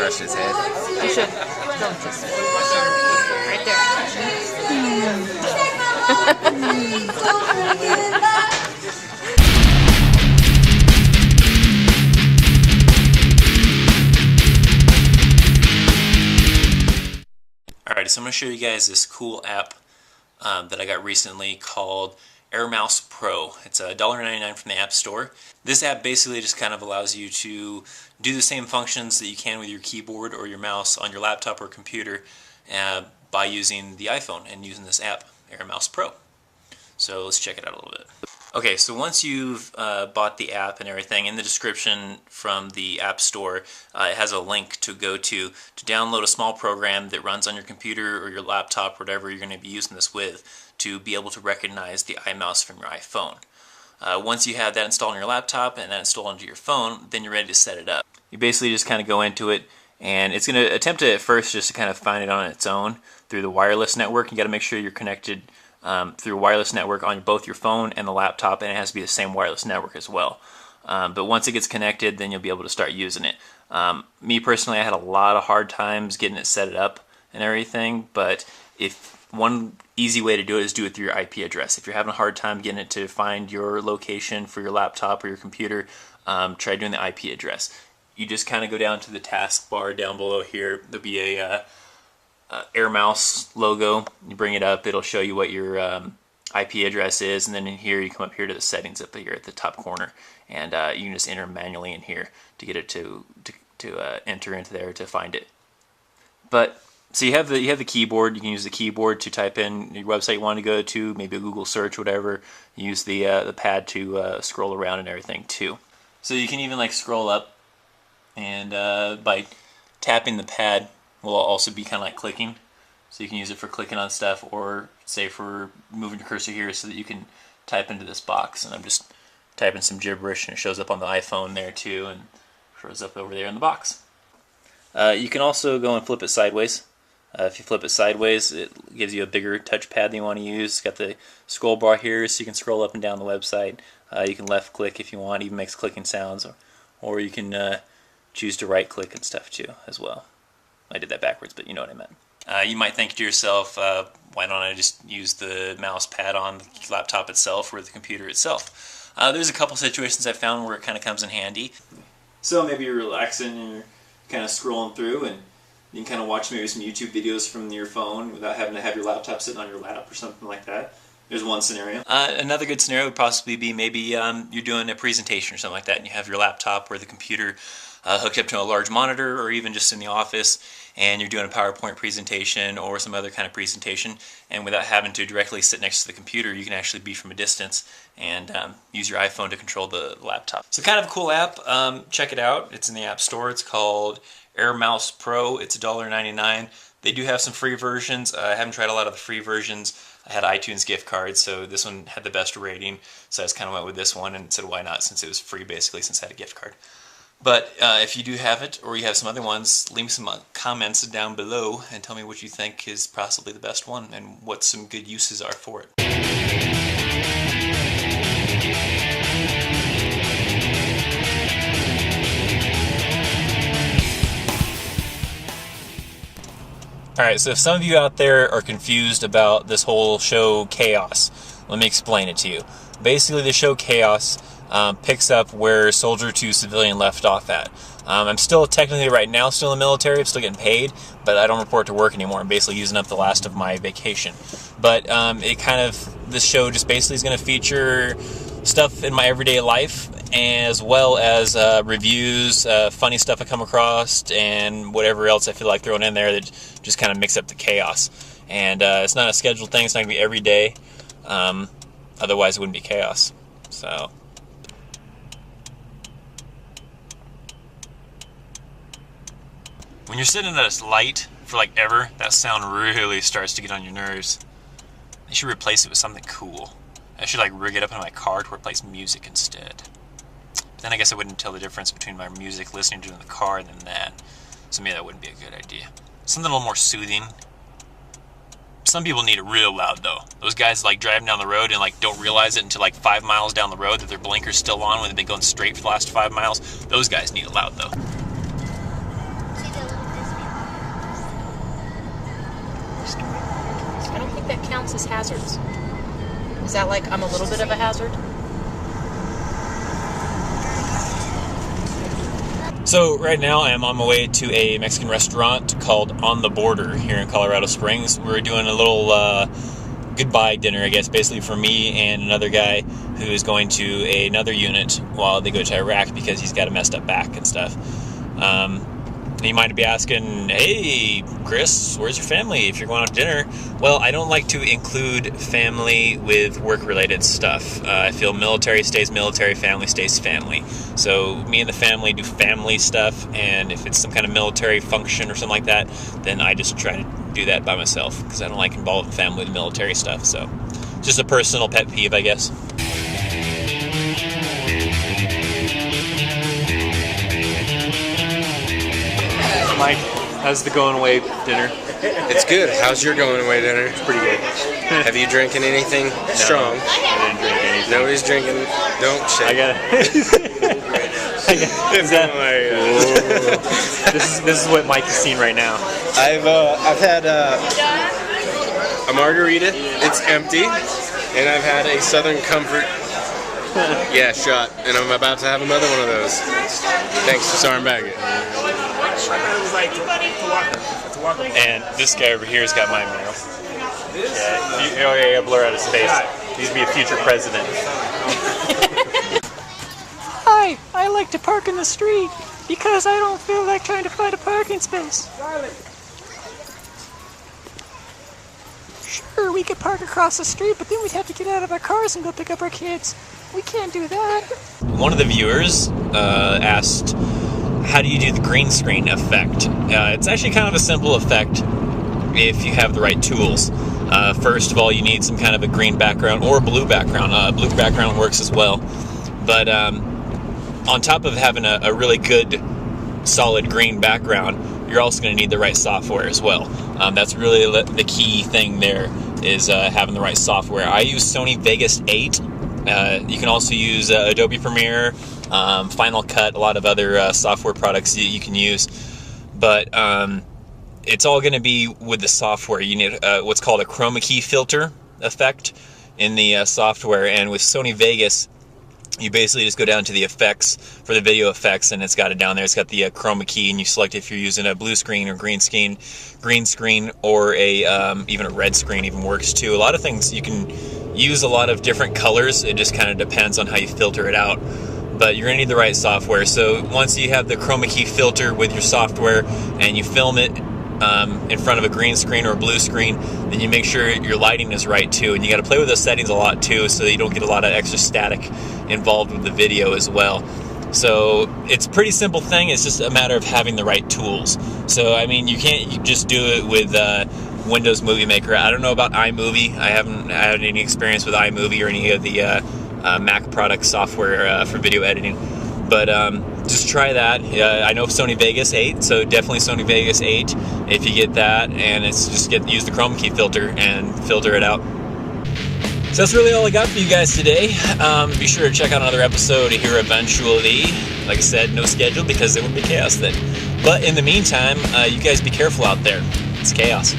scratch his head? You should. Don't just. Right there. Alright, so I'm going to show you guys this cool app that I got recently called AirMouse Pro. It's $1.99 from the App Store. This app basically just kind of allows you to do the same functions that you can with your keyboard or your mouse on your laptop or computer by using the iPhone and using this app, AirMouse Pro. So let's check it out a little bit. Okay, so once you've bought the app and everything, in the description from the App Store, it has a link to go to download a small program that runs on your computer or your laptop, whatever you're going to be using this with, to be able to recognize the iMouse from your iPhone. Once you have that installed on your laptop and that installed onto your phone, then you're ready to set it up. You basically just kind of go into it, and it's going to attempt at first just to kind of find it on its own through the wireless network. You got to make sure you're connected through a wireless network on both your phone and the laptop, and it has to be the same wireless network as well. But once it gets connected, then you'll be able to start using it. Me personally, I had a lot of hard times getting it set up and everything, but one easy way to do it is do it through your IP address. If you're having a hard time getting it to find your location for your laptop or your computer, try doing the IP address. You just kind of go down to the taskbar down below here. There'll be a AirMouse logo. You bring it up, it'll show you what your IP address is, and then in here you come up here to the settings up here at the top corner, and you can just enter manually in here to get it to enter into there to find it. But so you have the keyboard. You can use the keyboard to type in your website you want to go to, maybe a Google search, whatever. You use the pad to scroll around and everything too. So you can even like scroll up, and by tapping the pad will also be kind of like clicking. So you can use it for clicking on stuff, or say for moving your cursor here so that you can type into this box. And I'm just typing some gibberish, and it shows up on the iPhone there too, and shows up over there in the box. You can also go and flip it sideways. If you flip it sideways, it gives you a bigger touchpad than you want to use. It's got the scroll bar here, so you can scroll up and down the website. You can left click if you want, even makes clicking sounds, or you can choose to right click and stuff too as well. I did that backwards, but you know what I meant. You might think to yourself, why don't I just use the mouse pad on the laptop itself or the computer itself? There's a couple situations I've found where it kind of comes in handy. So maybe you're relaxing and you're kind of scrolling through, and you can kind of watch maybe some YouTube videos from your phone without having to have your laptop sitting on your lap or something like that. There's one scenario. Another good scenario would possibly be maybe you're doing a presentation or something like that, and you have your laptop or the computer hooked up to a large monitor, or even just in the office, and you're doing a PowerPoint presentation or some other kind of presentation, and without having to directly sit next to the computer, you can actually be from a distance and use your iPhone to control the laptop. So kind of a cool app. Check it out. It's in the App Store. It's called AirMouse Pro. It's $1.99. They do have some free versions. I haven't tried a lot of the free versions. I had iTunes gift cards, so this one had the best rating, so I just kind of went with this one and said why not, since it was free basically, since I had a gift card. But if you do have it, or you have some other ones, leave me some comments down below and tell me what you think is possibly the best one and what some good uses are for it. Alright, so if some of you out there are confused about this whole show Chaos, let me explain it to you. Basically, the show Chaos picks up where Soldier to Civilian left off at. I'm still technically right now still in the military, I'm still getting paid, but I don't report to work anymore. I'm basically using up the last of my vacation. But this show just basically is going to feature stuff in my everyday life, as well as reviews, funny stuff I come across, and whatever else I feel like throwing in there that just kind of mix up the chaos. And it's not a scheduled thing, it's not going to be every day, otherwise it wouldn't be chaos. So when you're sitting at this light for like ever, that sound really starts to get on your nerves. They should replace it with something cool. I should like rig it up in my car to replace music instead. But then I guess I wouldn't tell the difference between my music listening to in the car and then that. So maybe that wouldn't be a good idea. Something a little more soothing. Some people need it real loud though. Those guys like driving down the road and like don't realize it until like 5 miles down the road that their blinker's still on when they've been going straight for the last 5 miles. Those guys need it loud though. class as hazards? Is that like I'm a little bit of a hazard? So right now I'm on my way to a Mexican restaurant called On the Border here in Colorado Springs. We're doing a little goodbye dinner, I guess, basically for me and another guy who is going to another unit while they go to Iraq because he's got a messed up back and stuff. You might be asking, hey, Chris, where's your family if you're going out to dinner? Well, I don't like to include family with work-related stuff. I feel military stays military, family stays family. So me and the family do family stuff, and if it's some kind of military function or something like that, then I just try to do that by myself because I don't like involving family with military stuff. So just a personal pet peeve, I guess. Mike, how's the going away dinner? It's good. How's your going away dinner? It's pretty good. Have you drinking anything strong? I didn't drink anything. Nobody's drinking. Don't shake. I got this is what Mike is seeing right now. I've had a margarita. It's empty, and I've had a Southern Comfort. Yeah, shot, and I'm about to have another one of those. Thanks. Sorry, I'm back. And this guy over here has got my mail. Yeah, blur out his face. He's gonna be a future president. Hi, I like to park in the street because I don't feel like trying to find a parking space. Sure, we could park across the street, but then we'd have to get out of our cars and go pick up our kids. We can't do that. One of the viewers asked, how do you do the green screen effect? It's actually kind of a simple effect if you have the right tools. First of all, you need some kind of a green background or a blue background. Blue background works as well. But on top of having a really good, solid green background, you're also going to need the right software as well. That's really the key thing there is having the right software. I use Sony Vegas 8. You can also use Adobe Premiere, Final Cut, a lot of other software products you can use. But it's all going to be with the software. You need what's called a chroma key filter effect in the software. And with Sony Vegas, you basically just go down to the effects for the video effects, and it's got it down there. It's got the chroma key, and you select if you're using a blue screen or green screen, or a even a red screen even works too. A lot of things you can use a lot of different colors. It just kind of depends on how you filter it out. But you're gonna need the right software. So once you have the chroma key filter with your software and you film it in front of a green screen or a blue screen, then you make sure your lighting is right too. And you got to play with those settings a lot too, so that you don't get a lot of extra static involved with the video as well. So it's a pretty simple thing. It's just a matter of having the right tools. So I mean, you can't just do it with Windows Movie Maker. I don't know about iMovie. I haven't had any experience with iMovie or any of the Mac product software for video editing. But just try that. I know Sony Vegas 8, so definitely Sony Vegas 8 if you get that, and it's just use the chroma key filter and filter it out. So that's really all I got for you guys today. Be sure to check out another episode here eventually. Like I said, no schedule because it would be chaos then. But in the meantime, you guys be careful out there. It's chaos.